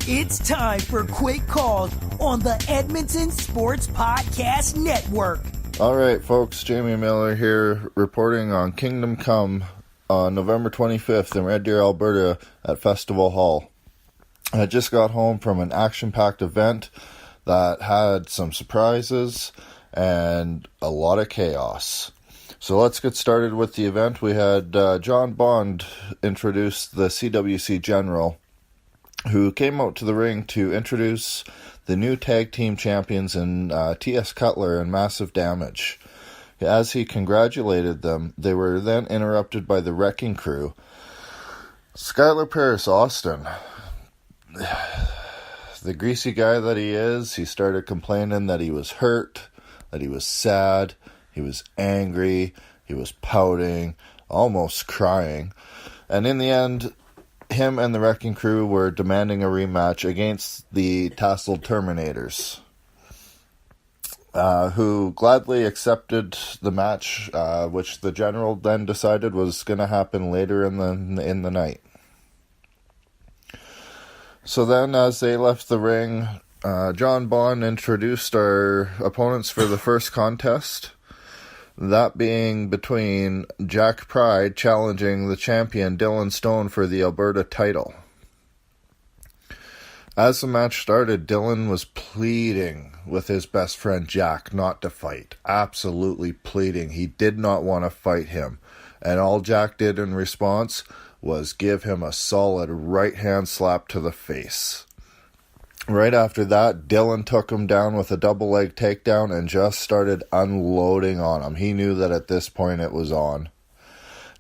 It's time for Quick Calls on the Edmonton Sports Podcast Network. All right, folks, Jamie Miller here reporting on Kingdom Come on November 25th in Red Deer, Alberta at Festival Hall. I just got home from an action-packed event that had some surprises and a lot of chaos. So let's get started with the event. We had John Bond introduce the CWC General, who came out to the ring to introduce the new tag team champions in T.S. Cutler and Massive Damage. As he congratulated them, they were then interrupted by the Wrecking Crew. Skylar Paris Austin, the greasy guy that he is, he started complaining that he was hurt, that he was sad, he was angry, he was pouting, almost crying. And in the end, him and the Wrecking Crew were demanding a rematch against the Tasseled Terminators, who gladly accepted the match, which the General then decided was going to happen later in the night. So then, as they left the ring, John Bond introduced our opponents for the first contest. That being between Jack Pride challenging the champion Dylan Stone for the Alberta title. As the match started, Dylan was pleading with his best friend Jack not to fight. Absolutely pleading. He did not want to fight him. And all Jack did in response was give him a solid right-hand slap to the face. Right after that, Dylan took him down with a double leg takedown and just started unloading on him. He knew that at this point it was on.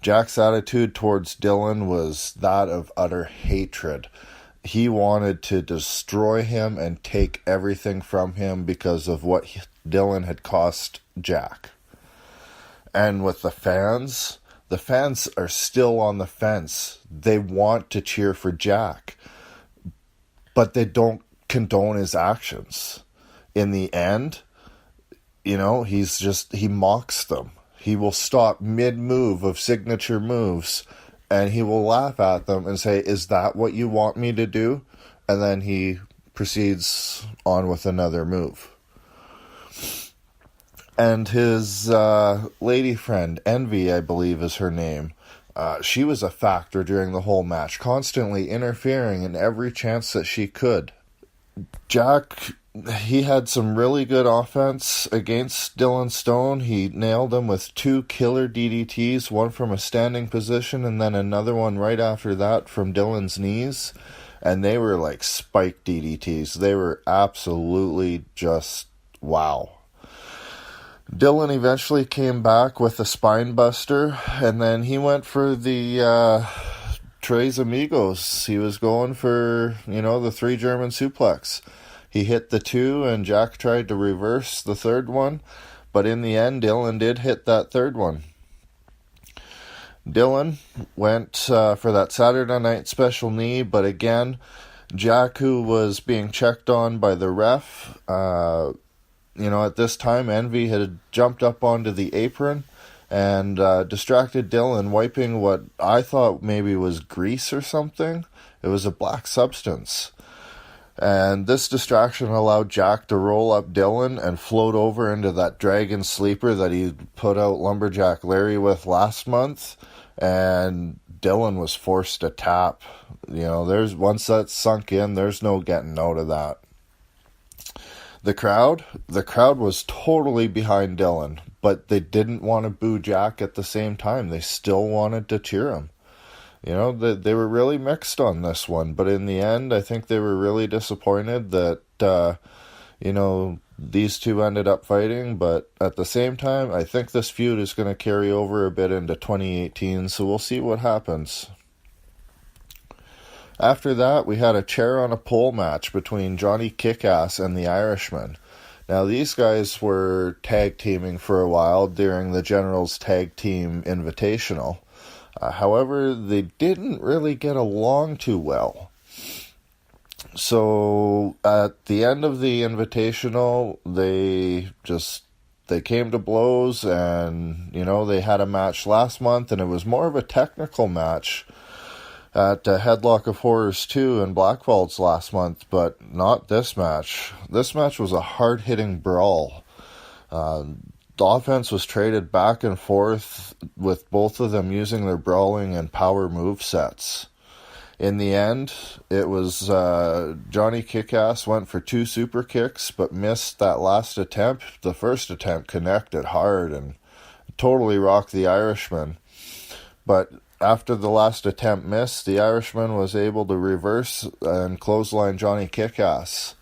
Jack's attitude towards Dylan was that of utter hatred. He wanted to destroy him and take everything from him because of what Dylan had cost Jack. And with the fans are still on the fence. They want to cheer for Jack, but they don't condone his actions. In the end, he mocks them. He will stop mid-move of signature moves, and he will laugh at them and say, "Is that what you want me to do?" And then he proceeds on with another move. And his lady friend, Envy, I believe is her name, she was a factor during the whole match, constantly interfering in every chance that she could. Jack, he had some really good offense against Dylan Stone. He nailed him with 2 killer DDTs, one from a standing position and then another one right after that from Dylan's knees. And they were like spike DDTs. They were absolutely just wow. Dylan eventually came back with a spine buster, and then he went for the Tres Amigos. He was going for, the 3 German suplex. He hit the 2, and Jack tried to reverse the third one, but in the end, Dylan did hit that third one. Dylan went for that Saturday night special knee, but again, Jack, who was being checked on by the ref, at this time, Envy had jumped up onto the apron and distracted Dylan, wiping what I thought maybe was grease or something. It was a black substance. And this distraction allowed Jack to roll up Dylan and float over into that dragon sleeper that he put out Lumberjack Larry with last month. And Dylan was forced to tap. Once that's sunk in, there's no getting out of that. The crowd was totally behind Dylan, but they didn't want to boo Jack at the same time. They still wanted to cheer him. They were really mixed on this one, but in the end, I think they were really disappointed that, these two ended up fighting, but at the same time, I think this feud is going to carry over a bit into 2018, so we'll see what happens. After that, we had a chair on a pole match between Johnny Kickass and the Irishman. Now, these guys were tag teaming for a while during the General's Tag Team Invitational. However, they didn't really get along too well. So, at the end of the Invitational, they came to blows, and, they had a match last month, and it was more of a technical match at Headlock of Horrors 2 in Blackfalds last month, but not this match. This match was a hard-hitting brawl. The offense was traded back and forth, with both of them using their brawling and power move sets. In the end, it was Johnny Kickass went for 2 super kicks, but missed that last attempt. The first attempt connected hard and totally rocked the Irishman. But after the last attempt missed, the Irishman was able to reverse and clothesline Johnny Kickass.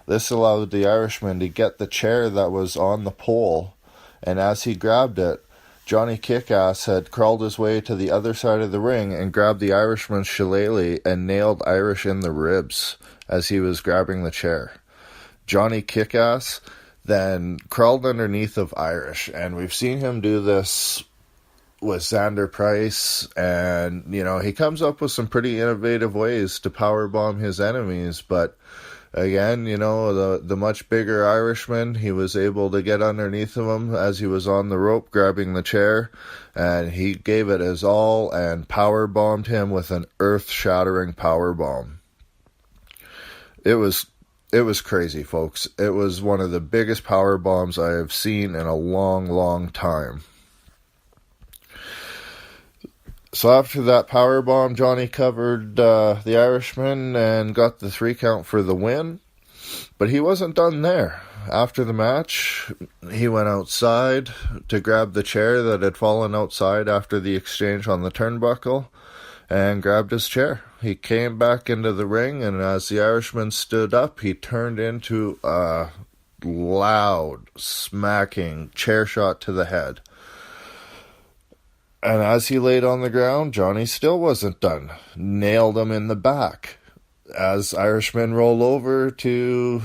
This allowed the Irishman to get the chair that was on the pole, and as he grabbed it, Johnny Kickass had crawled his way to the other side of the ring and grabbed the Irishman's shillelagh and nailed Irish in the ribs as he was grabbing the chair. Johnny Kickass then crawled underneath of Irish, and we've seen him do this with Xander Price, and, he comes up with some pretty innovative ways to powerbomb his enemies, but again, the much bigger Irishman, he was able to get underneath of him as he was on the rope grabbing the chair, and he gave it his all and powerbombed him with an earth-shattering powerbomb. It was crazy, folks. It was one of the biggest powerbombs I have seen in a long, long time. So after that powerbomb, Johnny covered the Irishman and got the 3 count for the win. But he wasn't done there. After the match, he went outside to grab the chair that had fallen outside after the exchange on the turnbuckle and grabbed his chair. He came back into the ring, and as the Irishman stood up, he turned into a loud, smacking chair shot to the head. And as he laid on the ground, Johnny still wasn't done. Nailed him in the back. As Irishman rolled over to,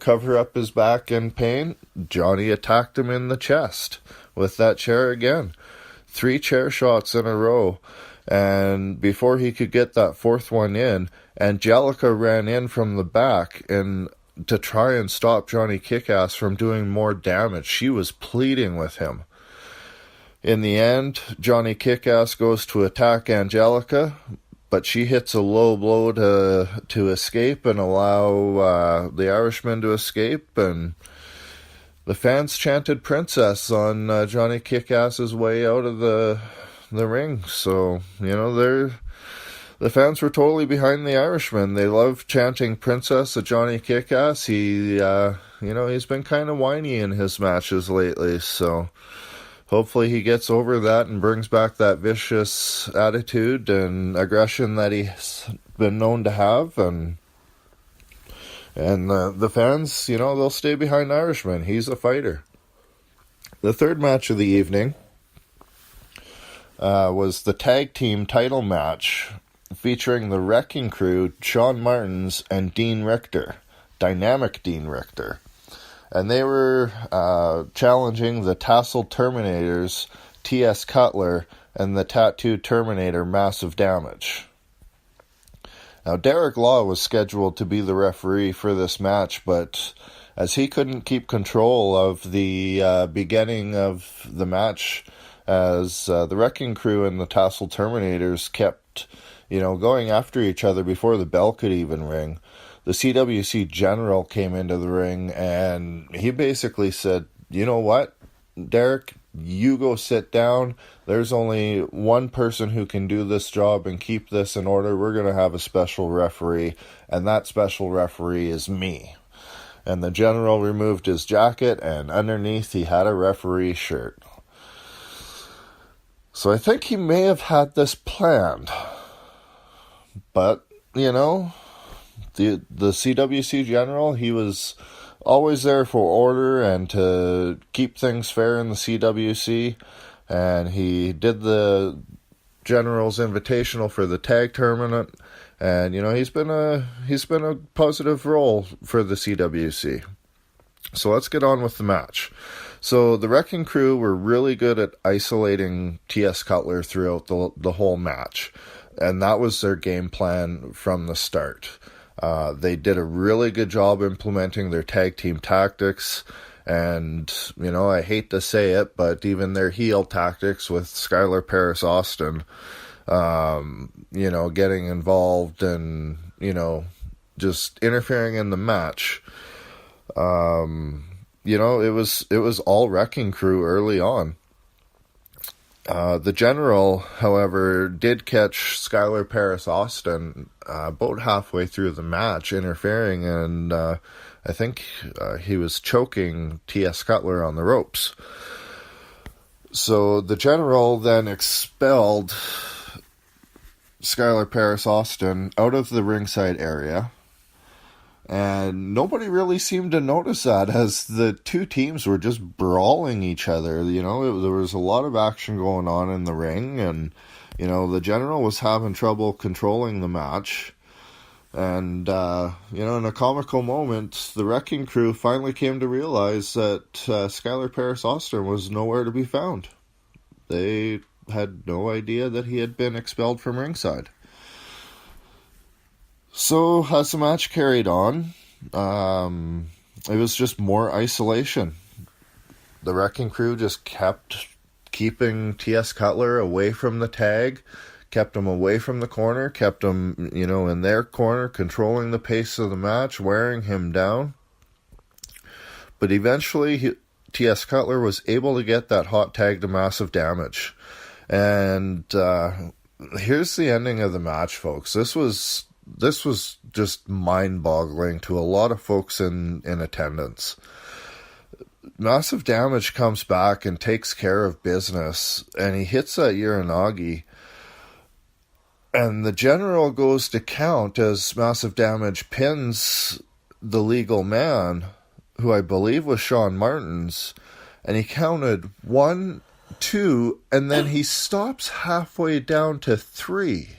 cover up his back in pain, Johnny attacked him in the chest with that chair again. 3 chair shots in a row. And before he could get that 4th one in, Angelica ran in from the back and to try and stop Johnny Kickass from doing more damage. She was pleading with him. In the end, Johnny Kickass goes to attack Angelica, but she hits a low blow to escape and allow the Irishman to escape, and the fans chanted Princess on Johnny Kickass's way out of the ring. So, the fans were totally behind the Irishman. They love chanting Princess at Johnny Kickass. He's been kind of whiny in his matches lately, so hopefully he gets over that and brings back that vicious attitude and aggression that he's been known to have. And the fans, they'll stay behind Irishman. He's a fighter. The third match of the evening was the tag team title match featuring the Wrecking Crew, Shawn Martins, and Dean Richter, Dynamic Dean Richter. And they were challenging the Tasseled Terminators, T.S. Cutler, and the Tattooed Terminator, Massive Damage. Now, Derek Law was scheduled to be the referee for this match, but as he couldn't keep control of the beginning of the match, as the Wrecking Crew and the Tasseled Terminators kept, going after each other before the bell could even ring, the CWC general came into the ring, and he basically said, you know what, Derek, you go sit down. There's only one person who can do this job and keep this in order. We're going to have a special referee, and that special referee is me. And the general removed his jacket, and underneath he had a referee shirt. So I think he may have had this planned. But, the CWC general, he was always there for order and to keep things fair in the CWC, and he did the general's invitational for the tag tournament, and he's been a positive role for the CWC. So let's get on with the match. So the Wrecking Crew were really good at isolating T.S. Cutler throughout the whole match, and that was their game plan from the start. They did a really good job implementing their tag team tactics, and, I hate to say it, but even their heel tactics with Skylar Paris Austin, getting involved and, just interfering in the match. It was all Wrecking Crew early on. The General, however, did catch Skylar Paris Austin about halfway through the match, interfering, and I think he was choking T.S. Cutler on the ropes. So the General then expelled Skylar Paris Austin out of the ringside area. And nobody really seemed to notice that, as the two teams were just brawling each other. There was a lot of action going on in the ring, and, the General was having trouble controlling the match. And, in a comical moment, the Wrecking Crew finally came to realize that Skylar Paris Austin was nowhere to be found. They had no idea that he had been expelled from ringside. So, as the match carried on, it was just more isolation. The Wrecking Crew just kept keeping T.S. Cutler away from the tag, kept him away from the corner, kept him, in their corner, controlling the pace of the match, wearing him down. But eventually, T.S. Cutler was able to get that hot tag to Massive Damage. And here's the ending of the match, folks. This was just mind-boggling to a lot of folks in attendance. Massive Damage comes back and takes care of business, and he hits that Uranagi. And the General goes to count as Massive Damage pins the legal man, who I believe was Sean Martins, and he counted 1, 2, and then he stops halfway down to 3.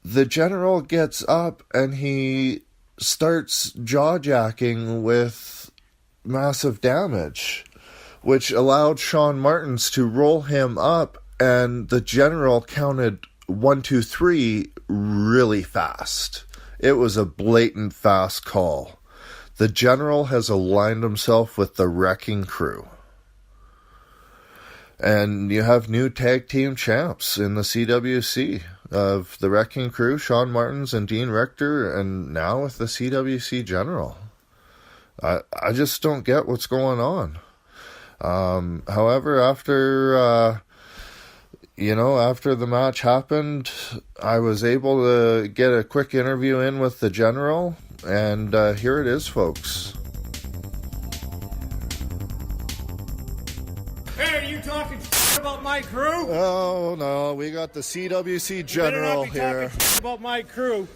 The General gets up and he starts jaw-jacking with Massive Damage, which allowed Sean Martins to roll him up, and the General counted 1, 2, 3 really fast. It was a blatant fast call. The General has aligned himself with the Wrecking Crew. And you have new tag team champs in the CWC of the Wrecking Crew, Sean Martins and Dean Richter, and now with the CWC General. I just don't get what's going on. However, after the match happened, I was able to get a quick interview in with the General, and here it is, folks. Hey, are you talking about my crew? Oh, no, we got the CWC General you better not be here. talking about my crew.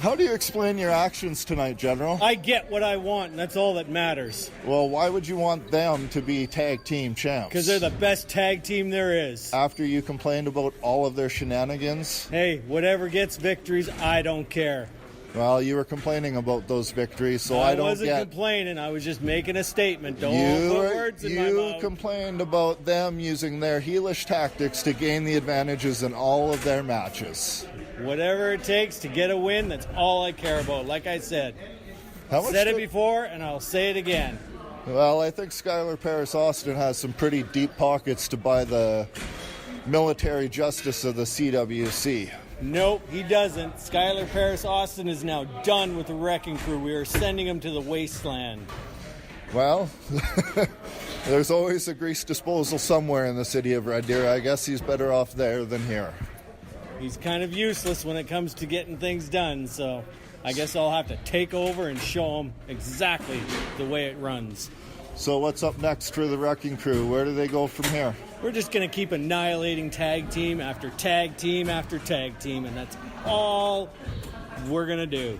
How do you explain your actions tonight, General? I get what I want, and that's all that matters. Well, why would you want them to be tag team champs? Because they're the best tag team there is. After you complained about all of their shenanigans? Hey, whatever gets victories, I don't care. Well, you were complaining about those victories, so I don't get... I wasn't complaining, I was just making a statement. Don't put words in my mouth. You complained about them using their heelish tactics to gain the advantages in all of their matches. Whatever it takes to get a win, that's all I care about. Like I said, said it before, and I'll say it again. Well, I think Skylar Paris Austin has some pretty deep pockets to buy the military justice of the CWC. Nope, he doesn't. Skylar Paris Austin is now done with the Wrecking Crew. We are sending him to the wasteland. Well, there's always a grease disposal somewhere in the city of Red Deer. I guess he's better off there than here. He's kind of useless when it comes to getting things done, so I guess I'll have to take over and show him exactly the way it runs. So what's up next for the Wrecking Crew? Where do they go from here? We're just going to keep annihilating tag team after tag team after tag team, and that's all we're going to do.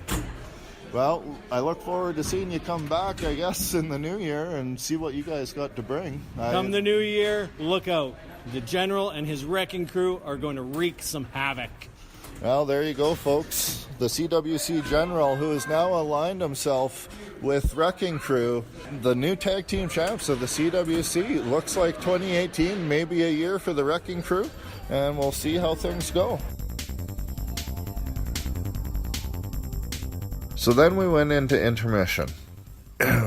Well, I look forward to seeing you come back, I guess, in the new year and see what you guys got to bring. Come the new year, look out. The General and his Wrecking Crew are going to wreak some havoc. Well, there you go, folks. The CWC General, who has now aligned himself with Wrecking Crew, the new tag team champs of the CWC. Looks like 2018 may be a year for the Wrecking Crew, and we'll see how things go. So then we went into intermission.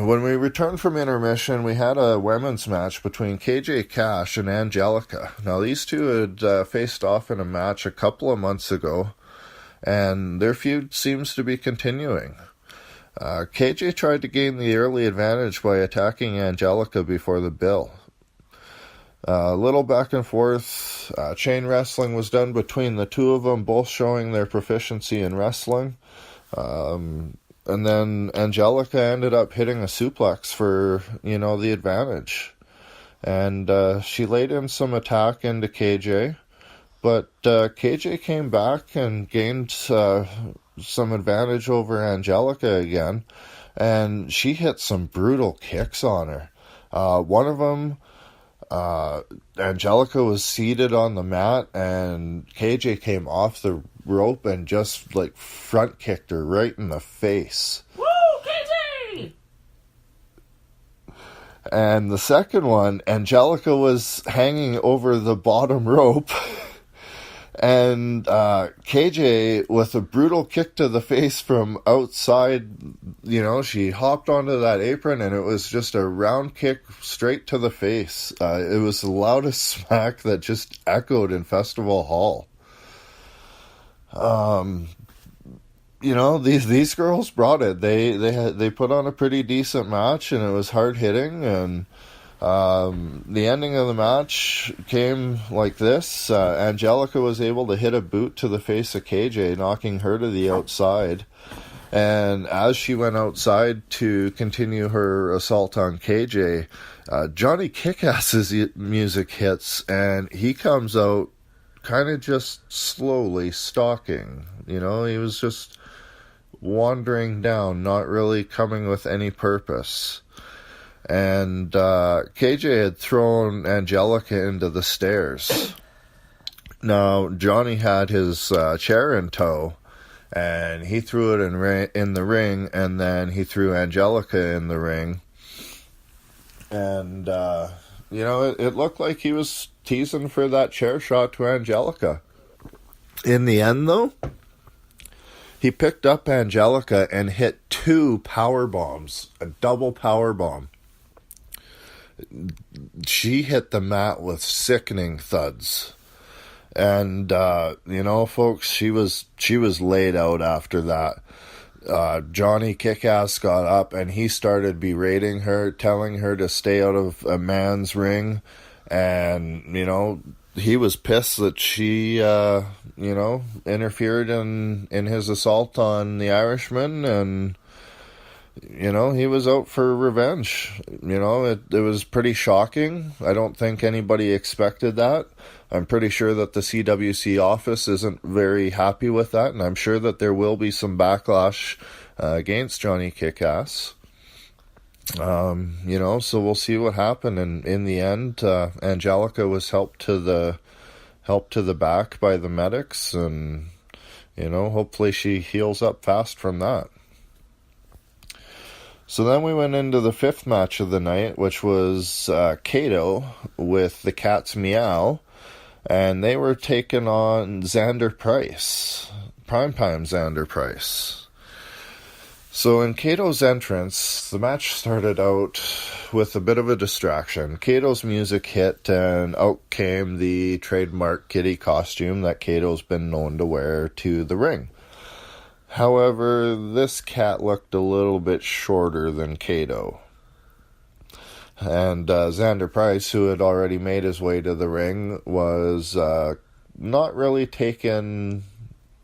When we returned from intermission, we had a women's match between KJ Cash and Angelica. Now, these two had faced off in a match a couple of months ago, and their feud seems to be continuing. KJ tried to gain the early advantage by attacking Angelica before the bell. A little back and forth, chain wrestling was done between the two of them, both showing their proficiency in wrestling. And then Angelica ended up hitting a suplex for, the advantage. And she laid in some attack into KJ, but KJ came back and gained some advantage over Angelica again, and she hit some brutal kicks on her. One of them, Angelica was seated on the mat, and KJ came off the rope and just front kicked her right in the face. Woo, KJ! And the second one, Angelica was hanging over the bottom rope, and KJ, with a brutal kick to the face from outside, she hopped onto that apron, and it was just a round kick straight to the face. It was the loudest smack that just echoed in Festival Hall. These girls brought it. They put on a pretty decent match, and it was hard hitting, and the ending of the match came like this. Angelica was able to hit a boot to the face of KJ, knocking her to the outside. And as she went outside to continue her assault on KJ, Johnny Kickass's music hits, and he comes out kind of just slowly stalking. He was just wandering down, not really coming with any purpose. And KJ had thrown Angelica into the stairs. Now, Johnny had his chair in tow, and he threw it in the ring, and then he threw Angelica in the ring. And, it looked like he was teasing for that chair shot to Angelica. In the end, though, he picked up Angelica and hit 2 power bombs, a double power bomb. She hit the mat with sickening thuds. And, folks, she was laid out after that. Johnny Kickass got up and he started berating her, telling her to stay out of a man's ring. And, he was pissed that she, interfered in his assault on the Irishman, and, he was out for revenge. It was pretty shocking. I don't think anybody expected that. I'm pretty sure that the CWC office isn't very happy with that, and I'm sure that there will be some backlash against Johnny Kickass. So we'll see what happened. And in the end, Angelica was helped to the back by the medics, and hopefully she heals up fast from that. So then we went into the 5th match of the night, which was Kato with the Cats Meow, and they were taking on Xander Price, Primetime Xander Price. So in Kato's entrance, the match started out with a bit of a distraction. Kato's music hit, and out came the trademark kitty costume that Kato's been known to wear to the ring. However, this cat looked a little bit shorter than Kato. And Xander Price, who had already made his way to the ring, was not really taking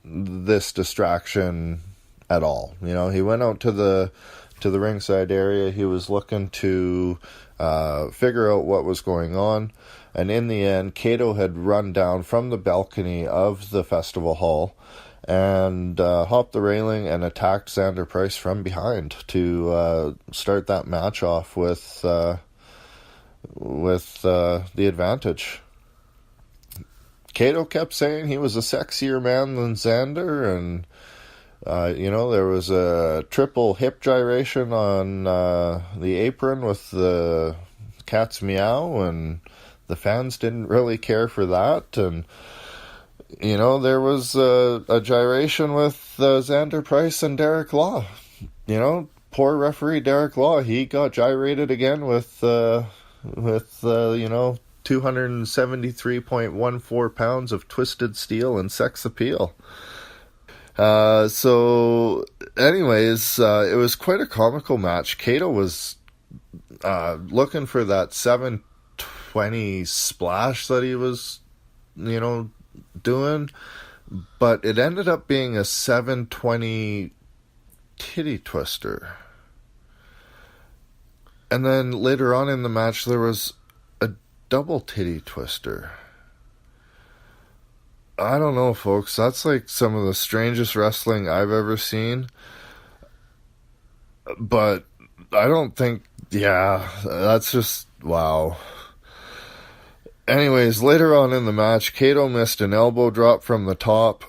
this distraction at all. He went out to the ringside area. He was looking to figure out what was going on. And in the end, Kato had run down from the balcony of the festival hall and hopped the railing and attacked Xander Price from behind to start that match off with the advantage. Kato kept saying he was a sexier man than Xander, and there was a triple hip gyration on the apron with the Cat's Meow, and the fans didn't really care for that. And there was a gyration with Xander Price and Derek Law. poor referee Derek Law, he got gyrated again with 273.14 pounds of twisted steel and sex appeal. So anyways, it was quite a comical match. Cato was looking for that 720 splash that he was, doing, but it ended up being a 720 titty twister. And then later on in the match, there was a double titty twister. I don't know, folks. That's like some of the strangest wrestling I've ever seen. But I don't think, that's just, wow. Anyways, later on in the match, Cato missed an elbow drop from the top.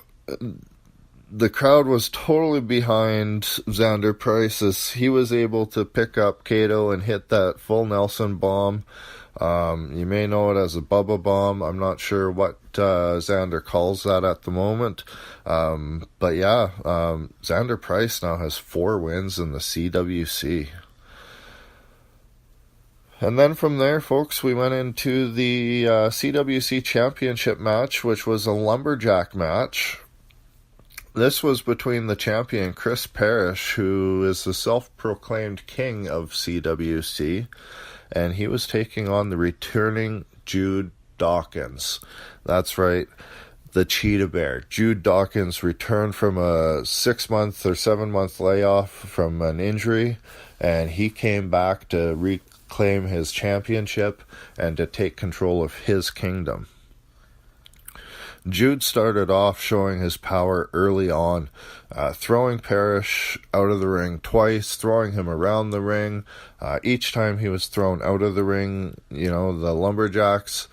The crowd was totally behind Xander Price as he was able to pick up Cato and hit that full Nelson bomb. You may know it as a Bubba bomb. I'm not sure what Xander calls that at the moment. But yeah, Xander Price now has 4 wins in the CWC. And then from there, folks, we went into the CWC Championship match, which was a lumberjack match. This was between the champion Chris Parrish, who is the self-proclaimed king of CWC, and he was taking on the returning Jude Dawkins. That's right, the Cheetah Bear. Jude Dawkins returned from a 6-month or 7-month layoff from an injury, and he came back to reclaim his championship and to take control of his kingdom. Jude started off showing his power early on, throwing Parrish out of the ring twice, throwing him around the ring. Each time he was thrown out of the ring, the Lumberjacks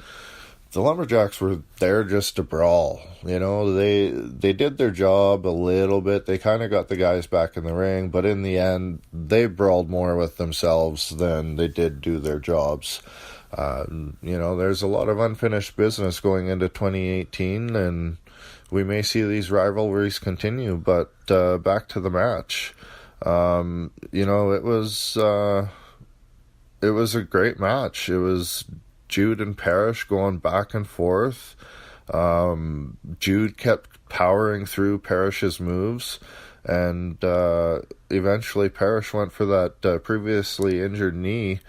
were there just to brawl. They did their job a little bit. They kind of got the guys back in the ring, but in the end, they brawled more with themselves than they did do their jobs. There's a lot of unfinished business going into 2018, and we may see these rivalries continue, but back to the match. It was a great match. It was Jude and Parrish going back and forth. Jude kept powering through Parrish's moves, and eventually Parrish went for that previously injured knee,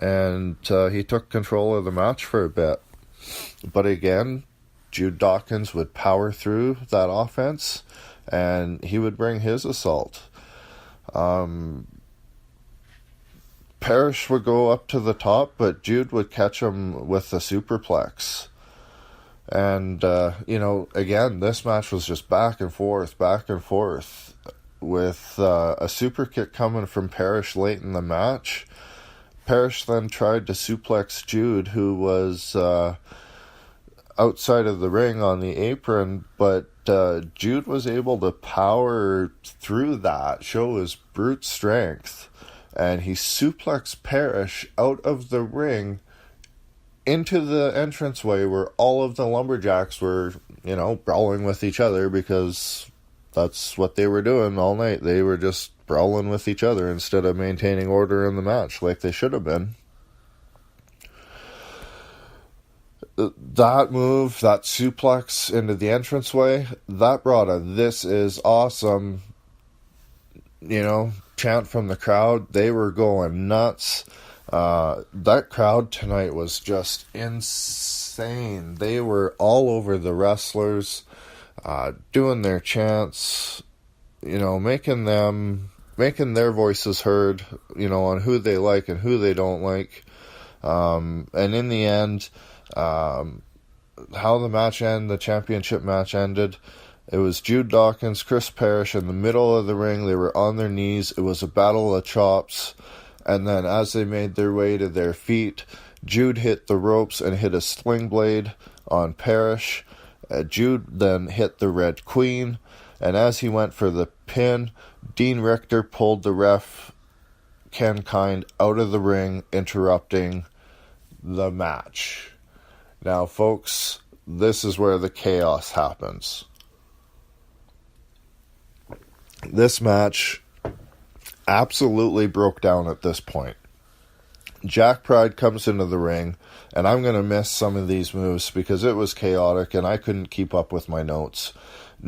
and he took control of the match for a bit. But again, Jude Dawkins would power through that offense, and he would bring his assault. Parrish would go up to the top, but Jude would catch him with the superplex. And, again, this match was just back and forth, with a super kick coming from Parrish late in the match. Parrish then tried to suplex Jude, who was outside of the ring on the apron, but Jude was able to power through that, show his brute strength, and he suplexed Parrish out of the ring into the entranceway where all of the Lumberjacks were, brawling with each other, because that's what they were doing all night. They were just brawling with each other instead of maintaining order in the match like they should have been. That move, that suplex into the entranceway, that brought a "This is awesome," chant from the crowd. They were going nuts. That crowd tonight was just insane. They were all over the wrestlers, doing their chants, making their voices heard, on who they like and who they don't like. And in the end, how the championship match ended, it was Jude Dawkins, Chris Parrish in the middle of the ring. They were on their knees. It was a battle of chops. And then as they made their way to their feet, Jude hit the ropes and hit a sling blade on Parrish. Jude then hit the Red Queen. And as he went for the pin, Dean Richter pulled the ref, Ken Kind, out of the ring, interrupting the match. Now, folks, this is where the chaos happens. This match absolutely broke down at this point. Jack Pride comes into the ring, and I'm going to miss some of these moves because it was chaotic and I couldn't keep up with my notes.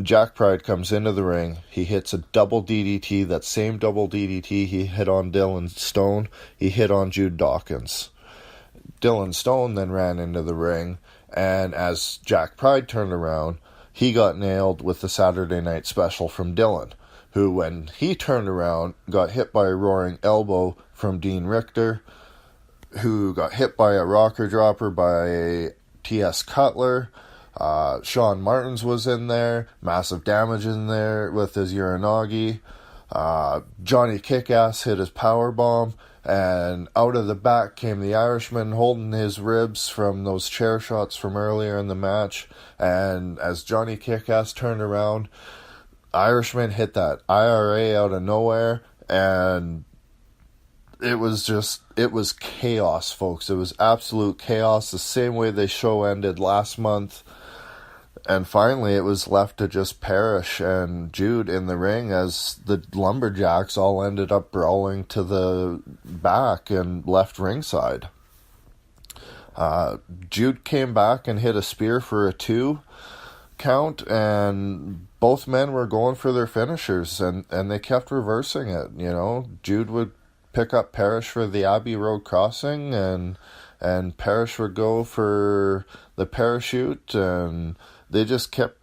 Jack Pride comes into the ring. He hits a double DDT. That same double DDT he hit on Dylan Stone, he hit on Jude Dawkins. Dylan Stone then ran into the ring, and as Jack Pride turned around, he got nailed with the Saturday Night Special from Dylan, who, when he turned around, got hit by a roaring elbow from Dean Richter, who got hit by a rocker dropper by T.S. Cutler. Sean Martins was in there, massive damage in there with his Uranagi. Johnny Kickass hit his power bomb, and out of the back came the Irishman holding his ribs from those chair shots from earlier in the match. And as Johnny Kickass turned around, Irishman hit that IRA out of nowhere, and it was chaos, folks. It was absolute chaos, the same way the show ended last month. And finally, it was left to just Parrish and Jude in the ring as the Lumberjacks all ended up brawling to the back and left ringside. Jude came back and hit a spear for a 2 count, and both men were going for their finishers, and they kept reversing it. You know, Jude would pick up Parrish for the Abbey Road crossing, and Parrish would go for the parachute, and they just kept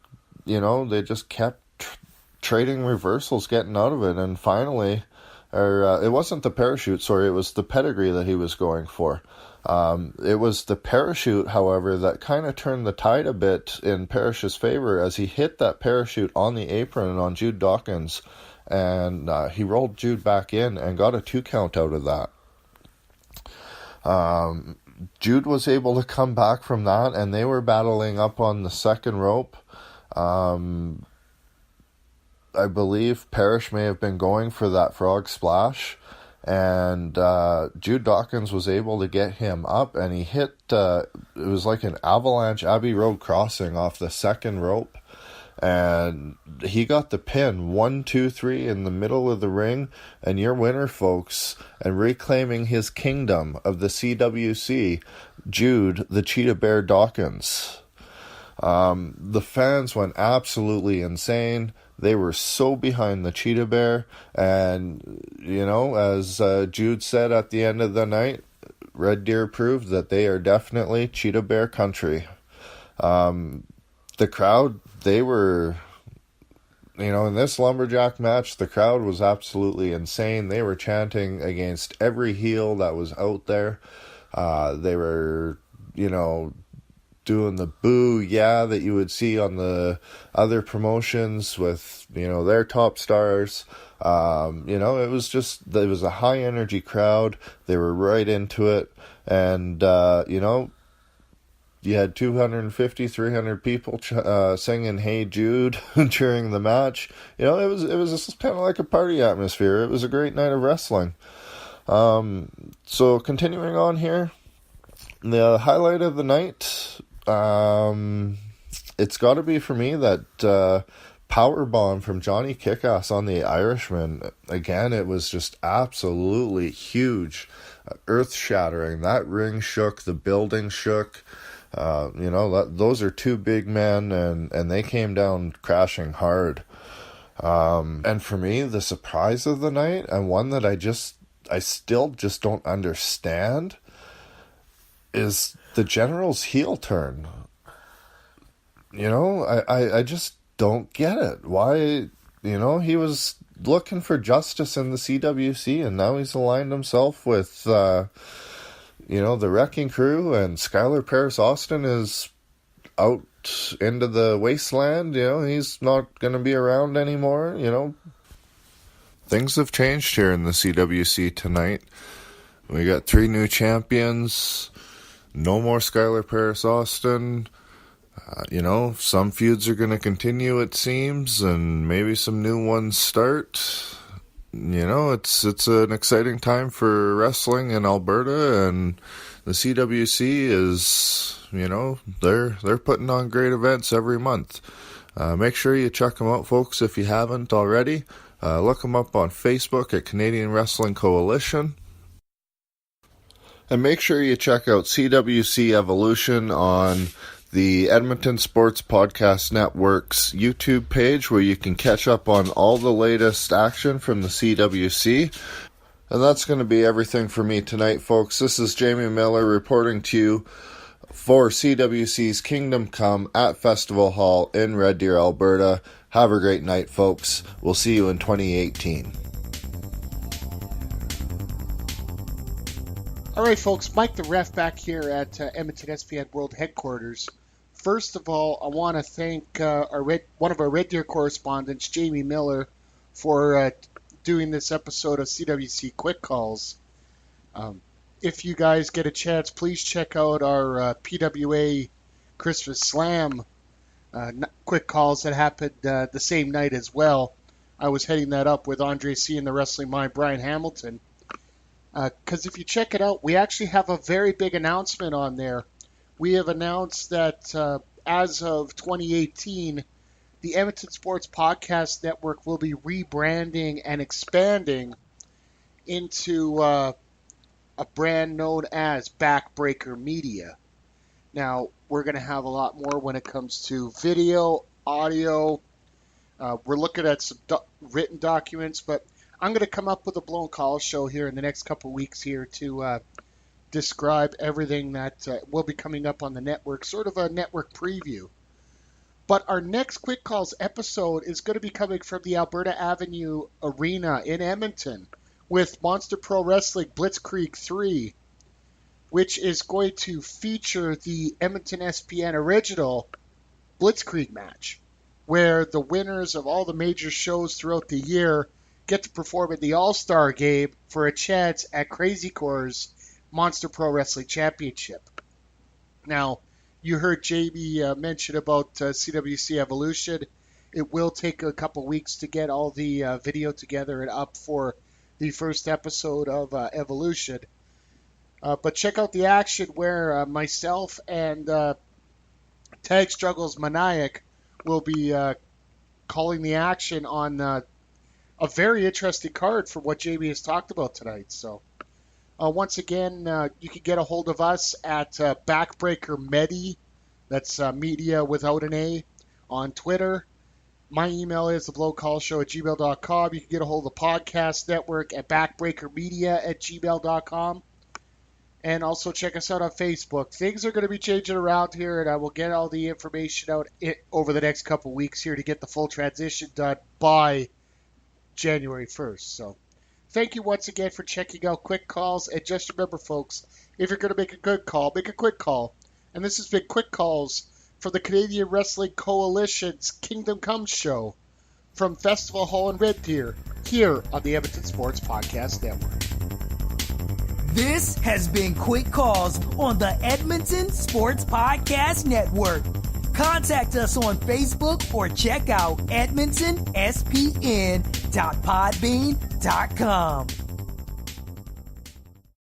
trading reversals, getting out of it. And finally, it wasn't the parachute, sorry, it was the pedigree that he was going for. It was the parachute, however, that kind of turned the tide a bit in Parrish's favor as he hit that parachute on the apron on Jude Dawkins, and he rolled Jude back in and got a 2 count out of that. Jude was able to come back from that, and they were battling up on the second rope. I believe Parrish may have been going for that frog splash, and Jude Dawkins was able to get him up, and he hit, it was like an avalanche Abbey Road crossing off the second rope, and he got the pin 1, 2, 3 in the middle of the ring, and your winner, folks, and reclaiming his kingdom of the CWC, Jude the Cheetah Bear Dawkins. The fans went absolutely insane. They were so behind the Cheetah Bear, and you know, as Jude said at the end of the night, Red Deer proved that they are definitely Cheetah Bear country. The crowd, they were, you know, in this Lumberjack match, the crowd was absolutely insane. They were chanting against every heel that was out there. They were, you know, doing the boo, yeah, that you would see on the other promotions with, you know, their top stars. You know, it was a high energy crowd. They were right into it. And, you know, you had 250, 300 people singing "Hey Jude" during the match. You know, it was just kind of like a party atmosphere. It was a great night of wrestling. So continuing on here, the highlight of the night, it's got to be for me that power bomb from Johnny Kickass on the Irishman. Again, it was just absolutely huge, earth shattering. That ring shook, the building shook. You know, those are 2 big men, and they came down crashing hard. And for me, the surprise of the night, and one that I still just don't understand, is the General's heel turn. You know, I just don't get it. Why, you know, he was looking for justice in the CWC, and now he's aligned himself with, you know, the Wrecking Crew, and Skylar Paris Austin is out into the wasteland. You know, he's not going to be around anymore. You know, things have changed here in the CWC tonight. We got 3 new champions. No more Skylar Paris Austin. You know, some feuds are going to continue, it seems, and maybe some new ones start. You know, it's an exciting time for wrestling in Alberta, and the CWC is, you know, they're putting on great events every month. Make sure you check them out, folks, if you haven't already. Look them up on Facebook at Canadian Wrestling Coalition. And make sure you check out CWC Evolution on the Edmonton Sports Podcast Network's YouTube page, where you can catch up on all the latest action from the CWC. And that's going to be everything for me tonight, folks. This is Jamie Miller reporting to you for CWC's Kingdom Come at Festival Hall in Red Deer, Alberta. Have a great night, folks. We'll see you in 2018. All right, folks, Mike the Ref back here at Edmonton SPN World Headquarters. First of all, I want to thank one of our Red Deer correspondents, Jamie Miller, for doing this episode of CWC Quick Calls. If you guys get a chance, please check out our PWA Christmas Slam Quick Calls that happened the same night as well. I was heading that up with Andre C. and the Wrestling Mind, Brian Hamilton. Because if you check it out, we actually have a very big announcement on there. We have announced that as of 2018, the Edmonton Sports Podcast Network will be rebranding and expanding into a brand known as Backbreaker Media. Now, we're going to have a lot more when it comes to video, audio. We're looking at some written documents, but I'm going to come up with a blown call show here in the next couple weeks here to describe everything that will be coming up on the network, sort of a network preview. But our next Quick Calls episode is going to be coming from the Alberta Avenue Arena in Edmonton with Monster Pro Wrestling Blitzkrieg 3, which is going to feature the Edmonton SPN original Blitzkrieg match, where the winners of all the major shows throughout the year get to perform in the All-Star Game for a chance at Crazy Core's Monster Pro Wrestling Championship. Now, you heard Jamie mention about CWC Evolution. It will take a couple weeks to get all the video together and up for the first episode of Evolution. But check out the action where myself and Tag Struggles Maniac will be calling the action on a very interesting card for what Jamie has talked about tonight. So, once again, you can get a hold of us at Backbreaker Media, that's media without an A, on Twitter. My email is theblowcallshow@gmail.com. You can get a hold of the podcast network at backbreakermedia@gmail.com. And also check us out on Facebook. Things are going to be changing around here, and I will get all the information out over the next couple weeks here to get the full transition done by January 1st. So thank you once again for checking out Quick Calls. And just remember, folks, if you're going to make a good call, make a quick call. And this has been Quick Calls for the Canadian Wrestling Coalition's Kingdom Come show from Festival Hall in Red Deer, here on the Edmonton Sports Podcast Network. This has been Quick Calls on the Edmonton Sports Podcast Network. Contact us on Facebook or check out edmontonspn.podbean.com.